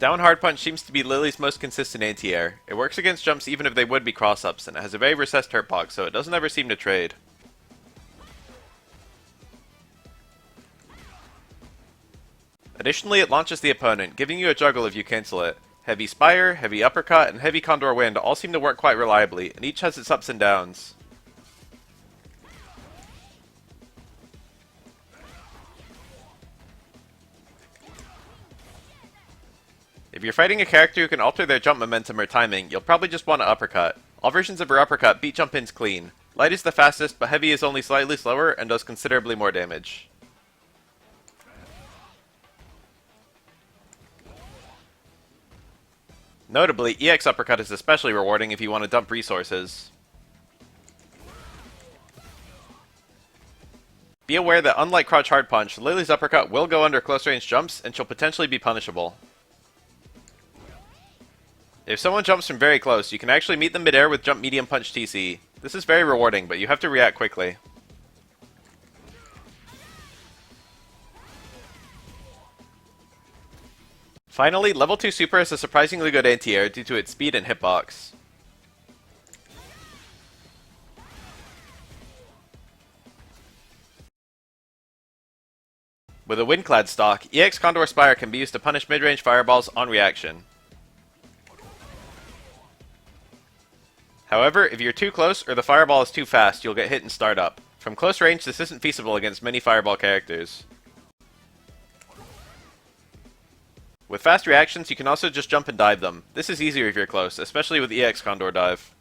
Down hard punch seems to be Lily's most consistent anti-air. It works against jumps even if they would be cross-ups, and it has a very recessed hurt box, so it doesn't ever seem to trade. Additionally, it launches the opponent, giving you a juggle if you cancel it. Heavy Spire, Heavy Uppercut, and Heavy Condor Wind all seem to work quite reliably, and each has its ups and downs. If you're fighting a character who can alter their jump momentum or timing, you'll probably just want to uppercut. All versions of her uppercut beat jump ins clean. Light is the fastest, but heavy is only slightly slower and does considerably more damage. Notably, EX uppercut is especially rewarding if you want to dump resources. Be aware that unlike Crouch Hard Punch, Lily's uppercut will go under close range jumps and she'll potentially be punishable. If someone jumps from very close, you can actually meet them midair with Jump Medium Punch TC. This is very rewarding, but you have to react quickly. Finally, level 2 Super is a surprisingly good anti-air due to its speed and hitbox. With a Windclad stock, EX Condor Spire can be used to punish mid-range fireballs on reaction. However, if you're too close or the fireball is too fast, you'll get hit in startup. From close range, this isn't feasible against many fireball characters. With fast reactions, you can also just jump and dive them. This is easier if you're close, especially with EX Condor Dive.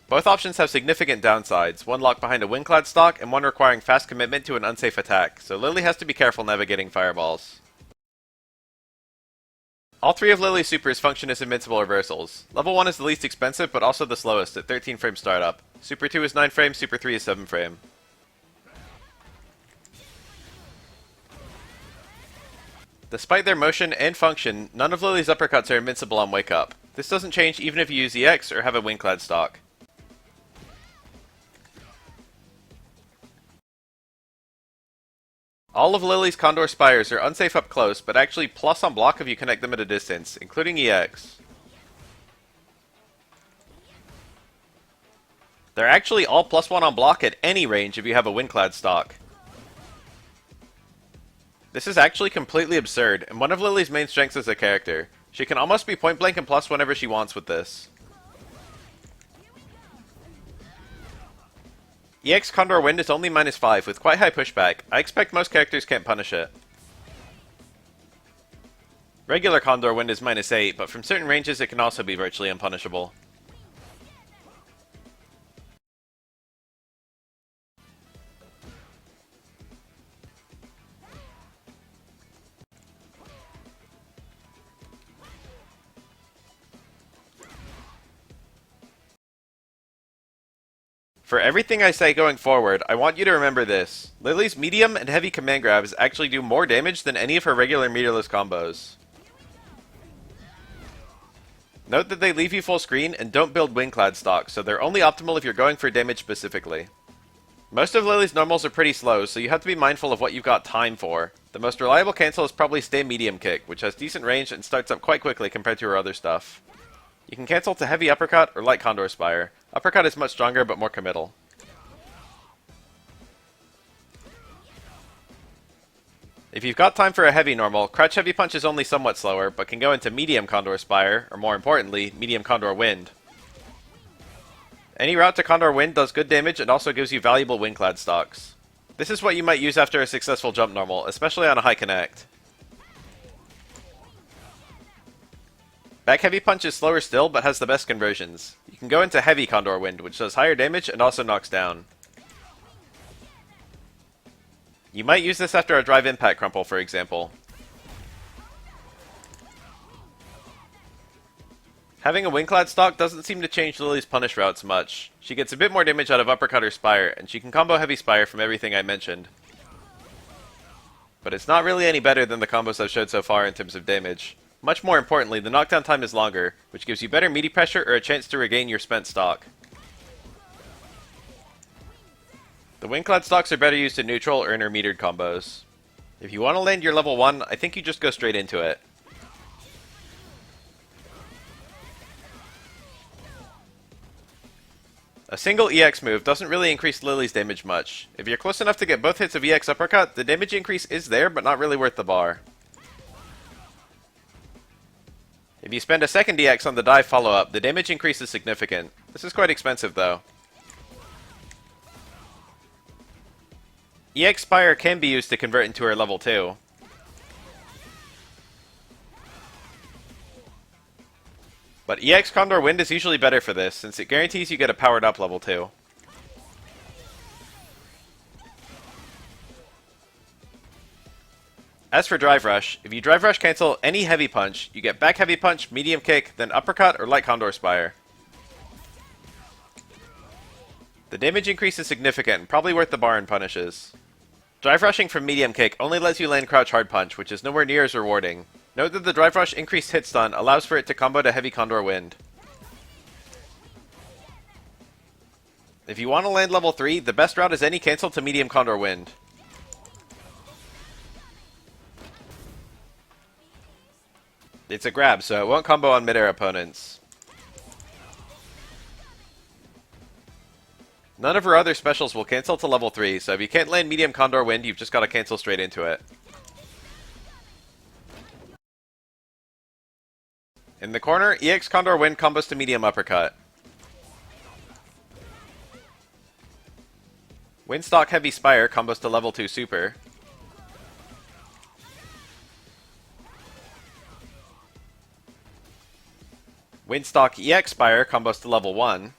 Both options have significant downsides, one locked behind a Windclad stock and one requiring fast commitment to an unsafe attack, so Lily has to be careful navigating fireballs. All three of Lily's supers function as invincible reversals. Level 1 is the least expensive, but also the slowest, at 13 frame startup. Super 2 is 9 frame, Super 3 is 7 frame. Despite their motion and function, none of Lily's uppercuts are invincible on wake up. This doesn't change even if you use EX or have a Windclad stock. All of Lily's Condor Spires are unsafe up close, but actually plus on block if you connect them at a distance, including EX. They're actually all +1 on block at any range if you have a Windclad stock. This is actually completely absurd, and one of Lily's main strengths as a character. She can almost be point blank and plus whenever she wants with this. EX Condor Wind is only -5 with quite high pushback. I expect most characters can't punish it. Regular Condor Wind is -8, but from certain ranges it can also be virtually unpunishable. For everything I say going forward, I want you to remember this. Lily's medium and heavy command grabs actually do more damage than any of her regular meterless combos. Note that they leave you full screen and don't build Windclad stock, so they're only optimal if you're going for damage specifically. Most of Lily's normals are pretty slow, so you have to be mindful of what you've got time for. The most reliable cancel is probably Stay Medium Kick, which has decent range and starts up quite quickly compared to her other stuff. You can cancel to Heavy Uppercut or Light Condor Spire. Uppercut is much stronger but more committal. If you've got time for a heavy normal, Crouch Heavy Punch is only somewhat slower, but can go into Medium Condor Spire, or more importantly, Medium Condor Wind. Any route to Condor Wind does good damage and also gives you valuable Windclad stocks. This is what you might use after a successful jump normal, especially on a high connect. Back Heavy Punch is slower still, but has the best conversions. You can go into Heavy Condor Wind, which does higher damage and also knocks down. You might use this after a Drive Impact Crumple, for example. Having a Windclad stock doesn't seem to change Lily's punish routes much. She gets a bit more damage out of Uppercut or Spire, and she can combo Heavy Spire from everything I mentioned. But it's not really any better than the combos I've showed so far in terms of damage. Much more importantly, the knockdown time is longer, which gives you better meaty pressure or a chance to regain your spent stock. The Windclad stocks are better used in neutral or intermetered combos. If you want to land your level 1, I think you just go straight into it. A single EX move doesn't really increase Lily's damage much. If you're close enough to get both hits of EX uppercut, the damage increase is there, but not really worth the bar. If you spend a second EX on the dive follow-up, the damage increase is significant. This is quite expensive though. EX Spire can be used to convert into her level 2. But EX Condor Wind is usually better for this, since it guarantees you get a powered up level 2. As for Drive Rush, if you Drive Rush cancel any heavy punch, you get back heavy punch, medium kick, then uppercut or light Condor Spire. The damage increase is significant and probably worth the bar in punishes. Drive Rushing from medium kick only lets you land crouch hard punch, which is nowhere near as rewarding. Note that the Drive Rush increased hit stun allows for it to combo to heavy Condor Wind. If you want to land level 3, the best route is any cancel to medium Condor Wind. It's a grab, so it won't combo on mid-air opponents. None of her other specials will cancel to level 3, so if you can't land medium Condor Wind, you've just got to cancel straight into it. In the corner, EX Condor Wind combos to medium uppercut. Windstock Heavy Spire combos to level 2 super. Windstock EX Spire combos to level 1.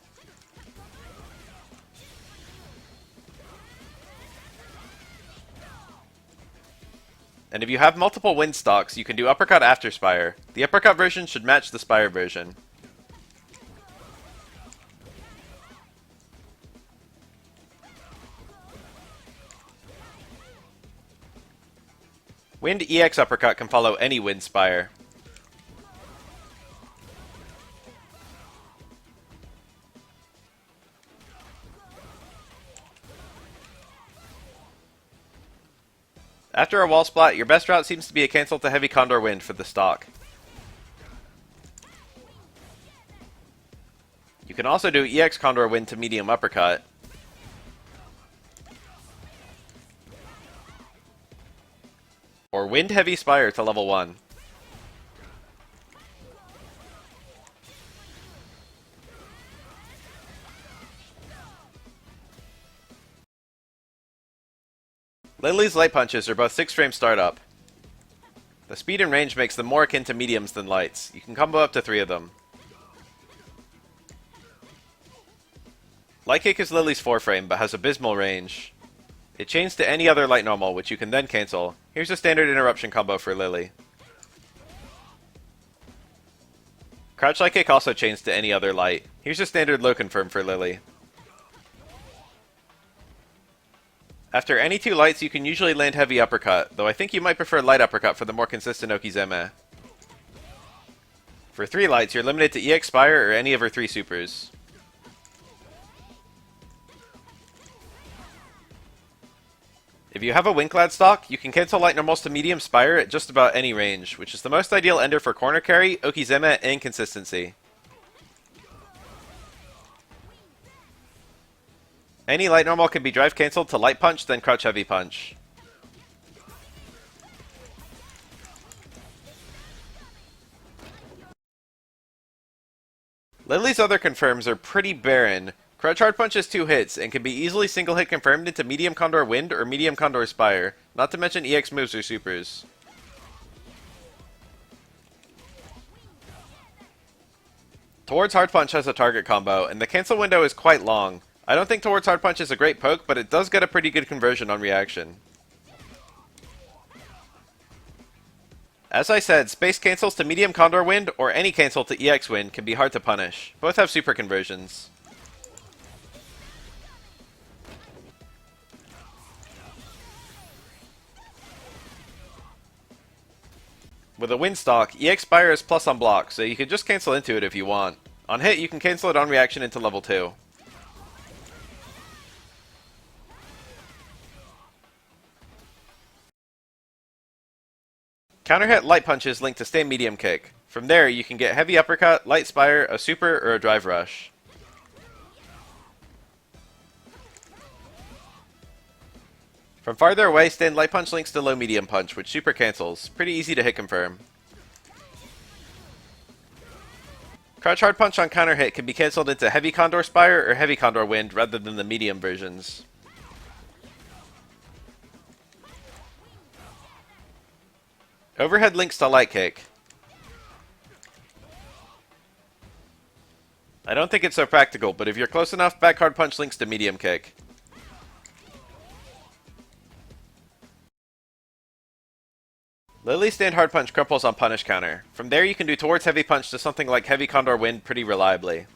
And if you have multiple Windstocks, you can do Uppercut after Spire. The Uppercut version should match the Spire version. Wind EX Uppercut can follow any Wind Spire. After a wall splat, your best route seems to be a cancel to heavy Condor Wind for the stock. You can also do EX Condor Wind to medium uppercut. Or Wind Heavy Spire to level 1. Lily's light punches are both 6-frame startup. The speed and range makes them more akin to mediums than lights. You can combo up to 3 of them. Light kick is Lily's 4-frame, but has abysmal range. It chains to any other light normal, which you can then cancel. Here's a standard interruption combo for Lily. Crouch light kick also chains to any other light. Here's a standard low confirm for Lily. After any 2 lights, you can usually land heavy uppercut, though I think you might prefer light uppercut for the more consistent Okizeme. For 3 lights, you're limited to EX Spire or any of her 3 supers. If you have a Windclad stock, you can cancel light normals to medium Spire at just about any range, which is the most ideal ender for corner carry, Okizeme, and consistency. Any light normal can be drive cancelled to light punch, then crouch heavy punch. Lily's other confirms are pretty barren. Crouch hard punch has 2 hits, and can be easily single hit confirmed into medium Condor Wind or medium Condor Spire, not to mention EX moves or supers. Towards hard punch has a target combo, and the cancel window is quite long. I don't think Towards Hard Punch is a great poke, but it does get a pretty good conversion on reaction. As I said, space cancels to medium Condor Wind or any cancel to EX Wind can be hard to punish. Both have super conversions. With a Windstock, EX Spire is plus on block, so you can just cancel into it if you want. On hit, you can cancel it on reaction into level 2. Counter hit light punches link to stay medium kick. From there, you can get heavy uppercut, light spire, a super, or a drive rush. From farther away, stand light punch links to low medium punch, which super cancels. Pretty easy to hit confirm. Crouch hard punch on counter hit can be cancelled into heavy condor spire or heavy condor wind rather than the medium versions. Overhead links to light kick. I don't think it's so practical, but if you're close enough, back hard punch links to medium kick. Lily stand hard punch crumples on punish counter. From there you can do towards heavy punch to something like heavy condor wind pretty reliably.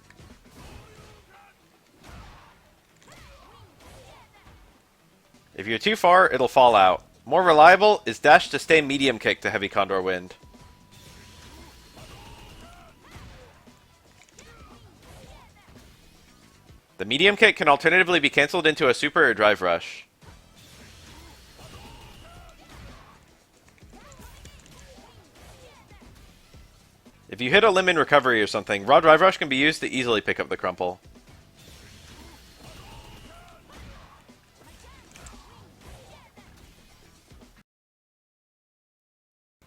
If you're too far, it'll fall out. More reliable is dash to stay medium kick to heavy condor wind. The medium kick can alternatively be cancelled into a super or drive rush. If you hit a limb in recovery or something, raw drive rush can be used to easily pick up the crumple.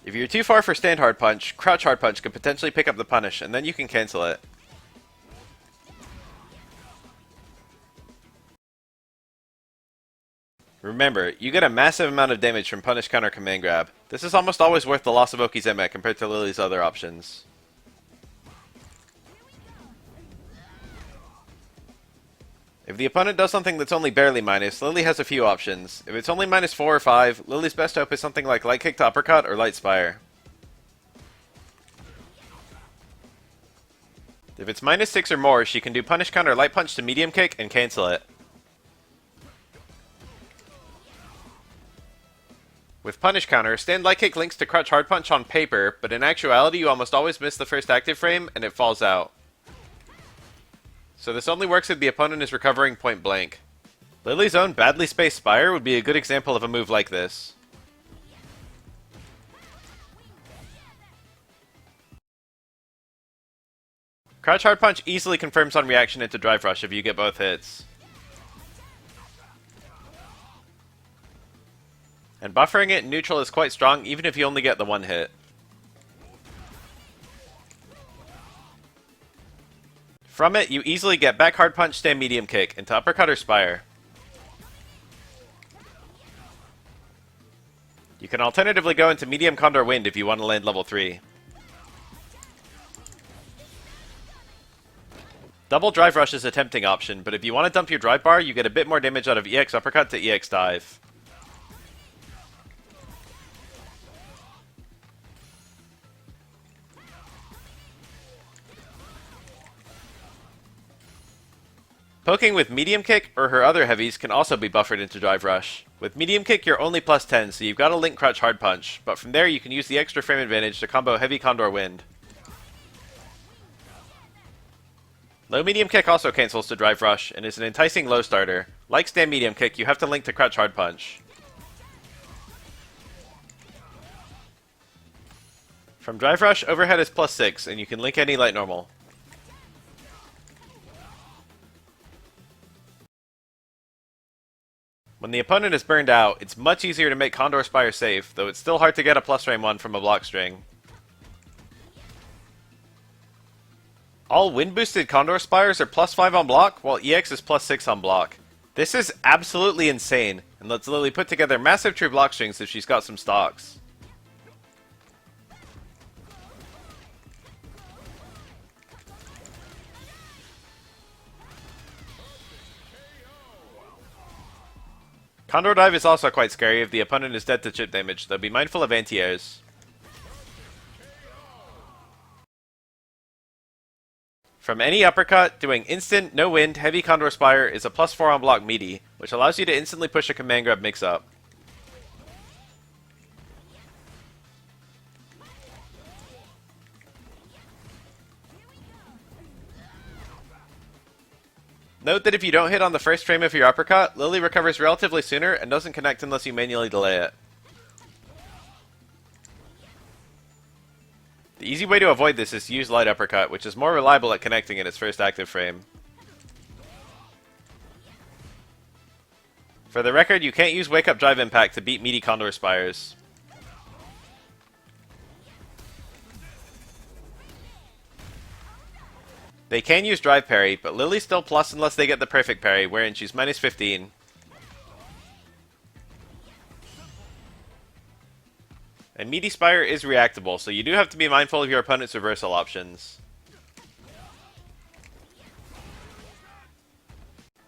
If you're too far for stand hard punch, crouch hard punch can potentially pick up the punish, and then you can cancel it. Remember, you get a massive amount of damage from punish counter command grab. This is almost always worth the loss of Okizeme compared to Lily's other options. If the opponent does something that's only barely minus, Lily has a few options. If it's only minus 4 or 5, Lily's best hope is something like light kick to uppercut or light spire. If it's minus 6 or more, she can do punish counter light punch to medium kick and cancel it. With punish counter, stand light kick links to crouch hard punch on paper, but in actuality you almost always miss the first active frame and it falls out. So this only works if the opponent is recovering point blank. Lily's own badly spaced spire would be a good example of a move like this. Crouch hard punch easily confirms on reaction into drive rush if you get both hits. And buffering it in neutral is quite strong even if you only get the one hit. From it, you easily get back hard punch, stand medium kick, into uppercut or spire. You can alternatively go into medium condor wind if you want to land level 3. Double drive rush is a tempting option, but if you want to dump your drive bar, you get a bit more damage out of EX uppercut to EX dive. Poking with medium kick or her other heavies can also be buffered into drive rush. With medium kick you're only plus 10, so you've got to link crouch hard punch, but from there you can use the extra frame advantage to combo heavy condor wind. Low medium kick also cancels to drive rush and is an enticing low starter. Like stand medium kick, you have to link to crouch hard punch. From drive rush, overhead is plus 6 and you can link any light normal. When the opponent is burned out, it's much easier to make Condor Spire safe, though it's still hard to get a plus frame 1 from a block string. All wind boosted Condor Spires are plus 5 on block, while EX is plus 6 on block. This is absolutely insane, and lets Lily put together massive true block strings if she's got some stocks. Condor Dive is also quite scary if the opponent is dead to chip damage, though be mindful of anti-airs. From any uppercut, doing instant, no wind, heavy Condor Spire is a plus 4 on block meaty, which allows you to instantly push a command grab mix-up. Note that if you don't hit on the first frame of your uppercut, Lily recovers relatively sooner and doesn't connect unless you manually delay it. The easy way to avoid this is to use Light Uppercut, which is more reliable at connecting in its first active frame. For the record, you can't use Wake Up Drive Impact to beat meaty Condor Spires. They can use Drive Parry, but Lily's still plus unless they get the perfect parry, wherein she's minus 15. And Meaty Spire is reactable, so you do have to be mindful of your opponent's reversal options.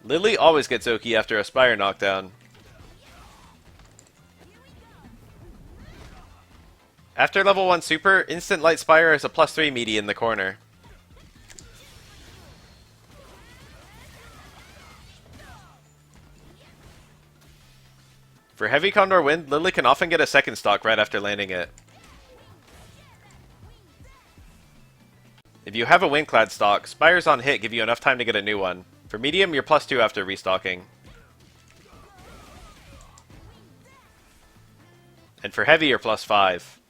Lily always gets Oki after a Spire knockdown. After level 1 super, Instant Light Spire is a plus 3 meaty in the corner. For Heavy Condor Wind, Lily can often get a second stock right after landing it. If you have a Windclad stock, Spires on hit give you enough time to get a new one. For medium, you're plus 2 after restocking. And for heavy, you're plus 5.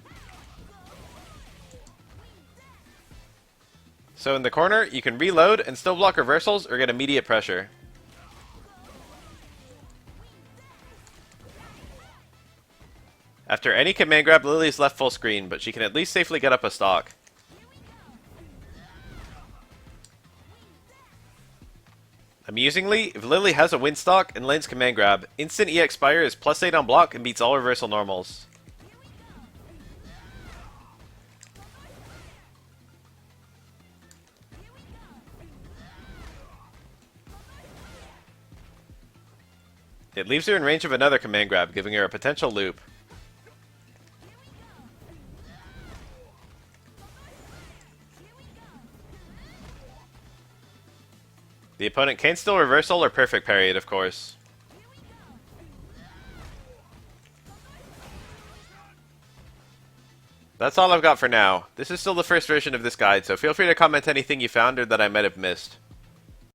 So in the corner, you can reload and still block reversals or get immediate pressure. After any command grab, Lily's left full screen, but she can at least safely get up a stock. Amusingly, if Lily has a wind stock and lands command grab, instant EX Spire is plus 8 on block and beats all reversal normals. It leaves her in range of another command grab, giving her a potential loop. The opponent can still reversal or perfect parry it, of course. That's all I've got for now. This is still the first version of this guide, so feel free to comment anything you found or that I might have missed.